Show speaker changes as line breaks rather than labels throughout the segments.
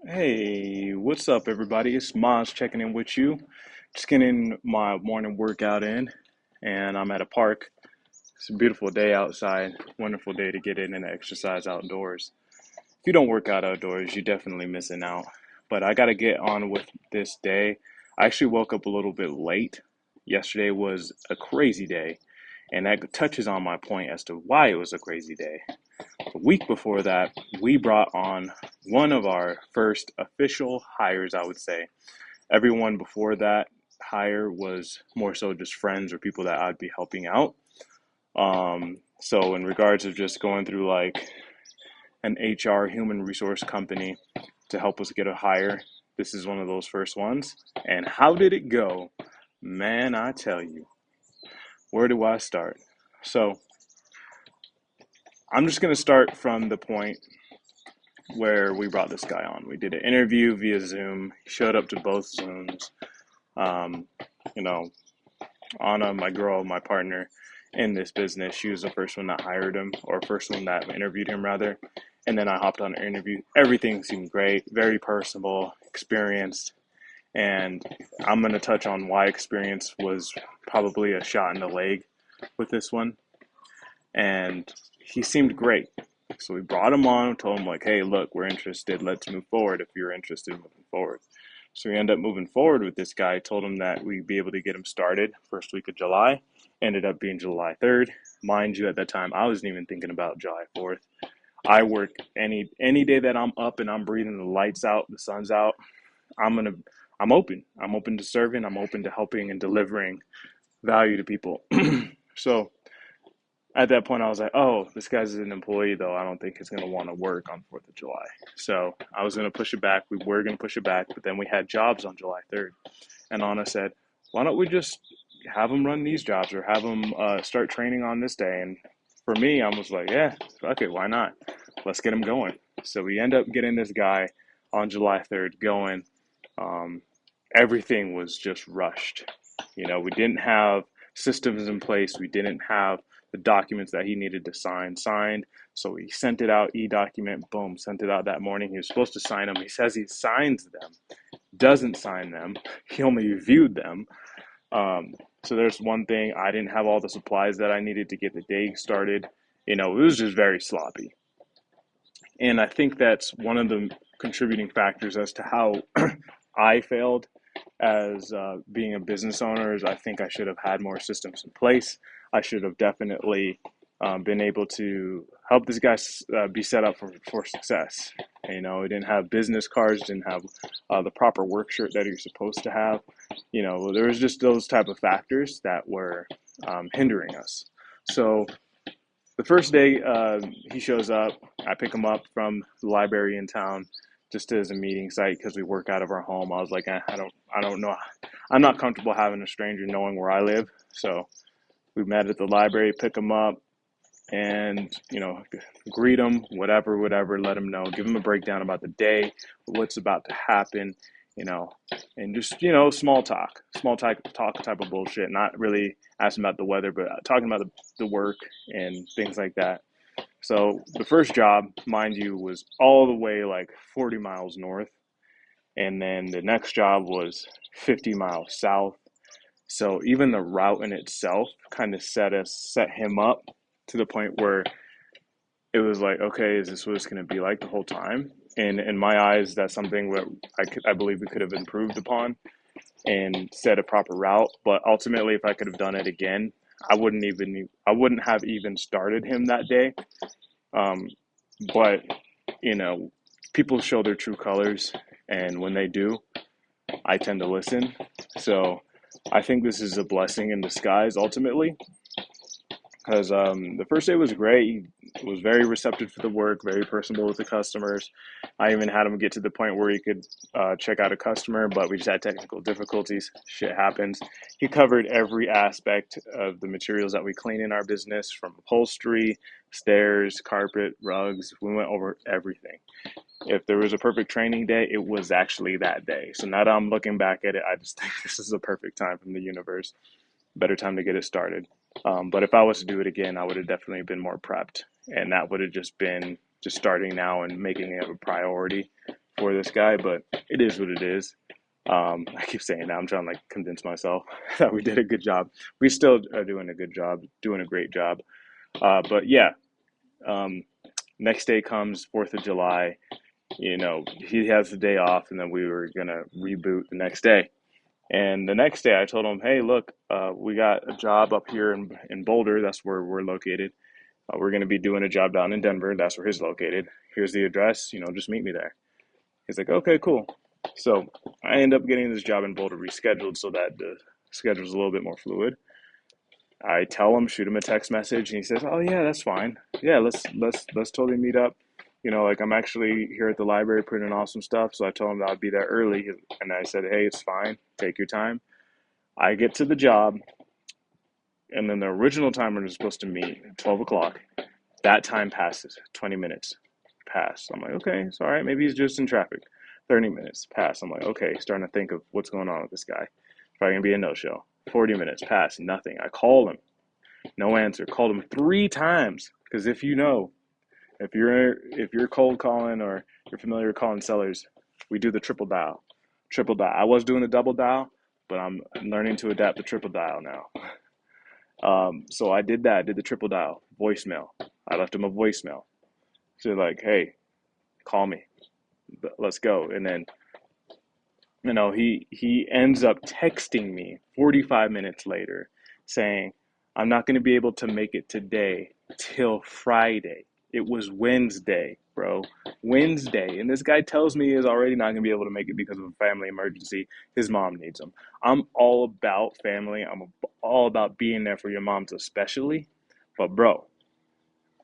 Hey, what's up, everybody? It's Maz checking in with you. Just getting my morning workout in, and I'm at a park. It's a beautiful day outside. Wonderful day to get in and exercise outdoors. If you don't work out outdoors, you're definitely missing out. But I got to get on with this day. I actually woke up a little bit late. Yesterday was a crazy day, and that touches on my point as to why it was a crazy day. A week before that, we brought on one of our first official hires, I would say. Everyone before that hire was more so just friends or people that I'd be helping out. So in regards of just going through like an HR human resource company to help us get a hire, this is one of those first ones. And how did it go? Man, I tell you, where do I start? So I'm just going to start from the point where we brought this guy on. We did an interview via Zoom. He showed up to both Zooms. Um, you know, Anna, my girl, my partner in this business, she was the first one that hired him, or first one that interviewed him, rather. And then I hopped on an interview. Everything seemed great, very personable, experienced. And I'm going to touch on why experience was probably a shot in the leg with this one. And he seemed great. So we brought him on, told him like, hey, look, we're interested. Let's move forward if you're interested in moving forward. So we ended up moving forward with this guy. Told him that we'd be able to get him started first week of July. Ended up being July 3rd. Mind you, at that time, I wasn't even thinking about July 4th. I work any day that I'm up and I'm breathing the lights out, the sun's out. I'm gonna I'm open. I'm open to serving. I'm open to helping and delivering value to people. So at that point, I was like, oh, this guy's an employee, though. I don't think he's going to want to work on 4th of July. So I was going to push it back. We were going to push it back, but then we had jobs on July 3rd. And Anna said, why don't we just have him run these jobs or have him start training on this day? And for me, I was like, yeah, fuck it. Why not? Let's get him going. So we end up getting this guy on July 3rd going. Um, Everything was just rushed. We didn't have systems in place. We didn't have the documents that he needed to sign signed. So he sent it out, e-document, boom, sent it out that morning. He was supposed to sign them. He says he signs them, doesn't sign them. He only reviewed them. So there's one thing. I didn't have all the supplies that I needed to get the day started. It was just very sloppy. And I think that's one of the contributing factors as to how I failed as being a business owner. Is I think I should have had more systems in place. I should have definitely been able to help this guy be set up for success. He didn't have business cards, didn't have the proper work shirt that he's supposed to have. There was just those type of factors that were hindering us. So the first day he shows up, I pick him up from the library in town just as a meeting site because we work out of our home. I was like, I don't know. I'm not comfortable having a stranger knowing where I live. So we met at the library, pick him up, and greet him, whatever, let him know, give him a breakdown about the day, what's about to happen, you know, and just small talk type of bullshit. Not really asking about the weather, but talking about the work and things like that. So the first job, mind you, was all the way like 40 miles north, and then the next job was 50 miles south. So even the route in itself kind of set him up to the point where it was like, okay, is this what it's going to be like the whole time? And in my eyes, that's something that I believe we could have improved upon and set a proper route. But ultimately, if I could have done it again, I wouldn't have even started him that day. Um, but you know, people show their true colors, and when they do, I tend to listen. So I think this is a blessing in disguise ultimately, because the first day was great. He was very receptive to the work, very personable with the customers. I even had him get to the point where he could check out a customer, but we just had technical difficulties. Shit happens. He covered every aspect of the materials that we clean in our business, from upholstery, stairs, carpet, rugs. We went over everything. If there was a perfect training day, it was actually that day. So now that I'm looking back at it, I just think this is a perfect time from the universe. Better time to get it started. But if I was to do it again, I would have definitely been more prepped. And that would have just been just starting now and making it a priority for this guy, but it is what it is. I keep saying that. I'm trying to like convince myself that we did a good job. We still are doing a good job, doing a great job. But yeah, um, next day comes 4th of July. He has the day off, and then we were gonna reboot the next day. And the next day, I told him, "Hey, look, we got a job up here in Boulder. That's where we're located. We're going to be doing a job down in Denver. That's where he's located. Here's the address. Just meet me there." He's like, "Okay, cool." So I end up getting this job in Boulder rescheduled so that the schedule's a little bit more fluid. I tell him, shoot him a text message, and he says, "Oh yeah, that's fine. Yeah, let's totally meet up. Like I'm actually here at the library printing off some stuff." So I told him that I'd be there early, and I said, "Hey, it's fine. Take your time." I get to the job, and then the original time we were supposed to meet at 12 o'clock. That time passes. 20 minutes pass. I'm like, okay, it's all right. Maybe he's just in traffic. 30 minutes pass. I'm like, okay, starting to think of what's going on with this guy. Probably gonna be a no-show. 40 minutes pass. Nothing. I call him. No answer. Called him 3 times. Because if you're cold calling or you're familiar with calling sellers, we do the triple dial. Triple dial. I was doing the double dial, but I'm learning to adapt the triple dial now. So I did that. I did the triple dial voicemail. I left him a voicemail. So like, "Hey, call me. Let's go." And then he ends up texting me 45 minutes later, saying, "I'm not going to be able to make it today till Friday." It was Wednesday, bro. Wednesday. And this guy tells me he's already not going to be able to make it because of a family emergency. His mom needs him. I'm all about family. I'm all about being there for your moms, especially. But, bro,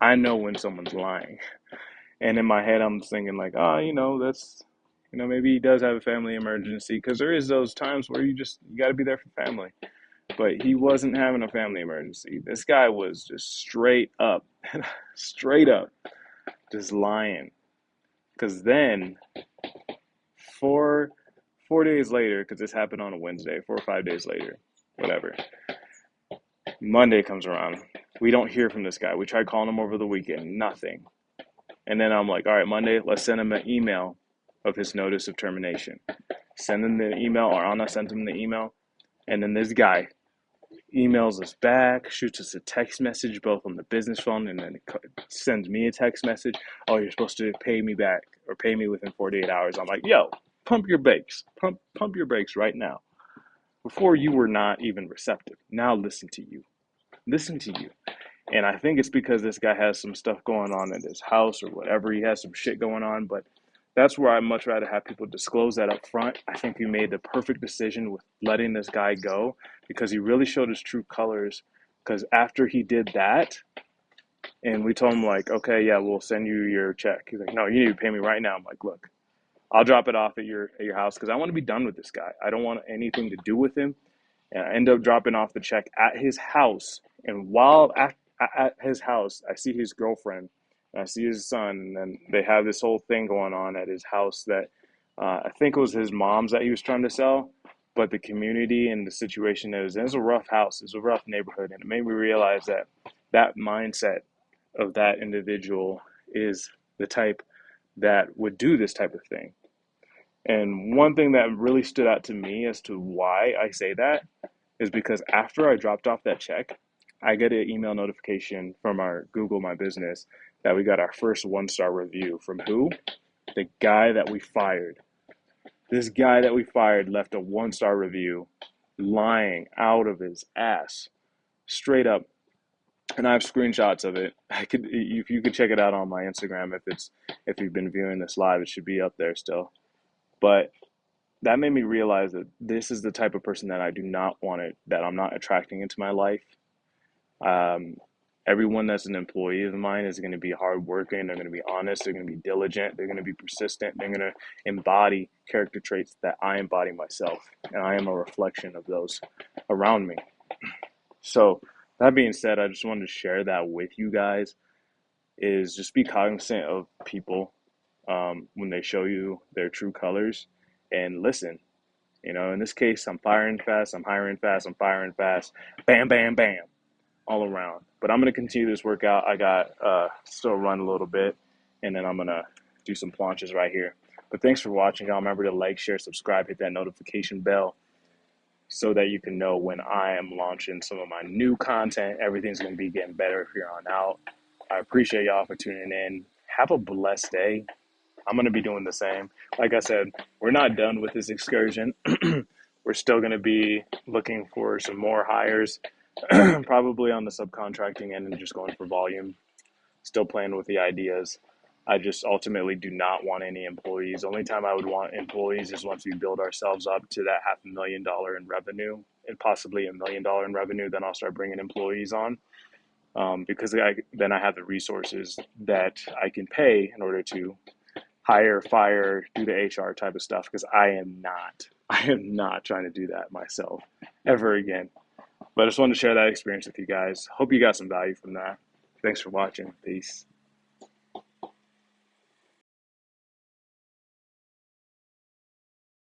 I know when someone's lying. And in my head, I'm thinking, like, oh, that's, maybe he does have a family emergency, because there is those times where you got to be there for family. But he wasn't having a family emergency. This guy was just straight up, just lying. Because then, four, 4 days later, because this happened on a Wednesday, 4 or 5 days later, whatever, Monday comes around. We don't hear from this guy. We tried calling him over the weekend, nothing. And then I'm like, all right, Monday, let's send him an email of his notice of termination. Send him the email, or Anna sent him the email. And then this guy emails us back, shoots us a text message, both on the business phone, and then sends me a text message. "Oh, you're supposed to pay me back, or pay me within 48 hours. I'm like, yo, pump your brakes. Pump your brakes right now. Before, you were not even receptive. Now listen to you. Listen to you. And I think it's because this guy has some stuff going on at his house or whatever. He has some shit going on, but that's where I'd much rather have people disclose that up front. I think he made the perfect decision with letting this guy go, because he really showed his true colors. Because after he did that, and we told him, like, okay, yeah, we'll send you your check. He's like, "No, you need to pay me right now." I'm like, "Look, I'll drop it off at your house, because I want to be done with this guy. I don't want anything to do with him." And I end up dropping off the check at his house. And while at his house, I see his girlfriend, and I see his son, and then they have this whole thing going on at his house that I think it was his mom's that he was trying to sell. But the community and the situation is, it's a rough house, it's a rough neighborhood. And it made me realize that that mindset of that individual is the type that would do this type of thing. And one thing that really stood out to me as to why I say that is because after I dropped off that check, I get an email notification from our Google My Business that we got our first 1-star review. From who? The guy that we fired. This guy that we fired left a 1-star review, lying out of his ass, straight up. And I have screenshots of it. If you could check it out on my Instagram, if you've been viewing this live, it should be up there still. But that made me realize that this is the type of person that I do not want it, that I'm not attracting into my life. Um, Everyone that's an employee of mine is going to be hardworking. They're going to be honest. They're going to be diligent. They're going to be persistent. They're going to embody character traits that I embody myself, and I am a reflection of those around me. So that being said, I just wanted to share that with you guys. Is just be cognizant of people when they show you their true colors, and listen. In this case, I'm firing fast, I'm hiring fast, I'm firing fast. Bam, bam, bam, all around. But I'm going to continue this workout. I got still run a little bit, and then I'm going to do some planches right here. But thanks for watching, y'all. Remember to like, share, subscribe, hit that notification bell so that you can know when I am launching some of my new content. Everything's going to be getting better here on out. I appreciate y'all for tuning in. Have a blessed day. I'm going to be doing the same. Like I said, we're not done with this excursion. We're still going to be looking for some more hires, probably on the subcontracting end and just going for volume. Still playing with the ideas. I just ultimately do not want any employees. The only time I would want employees is once we build ourselves up to that $500,000 in revenue and possibly $1 million in revenue. Then I'll start bringing employees on, because then I have the resources that I can pay in order to hire, fire, do the HR type of stuff. Because I am not trying to do that myself ever again. But I just wanted to share that experience with you guys. Hope you got some value from that. Thanks for watching. Peace.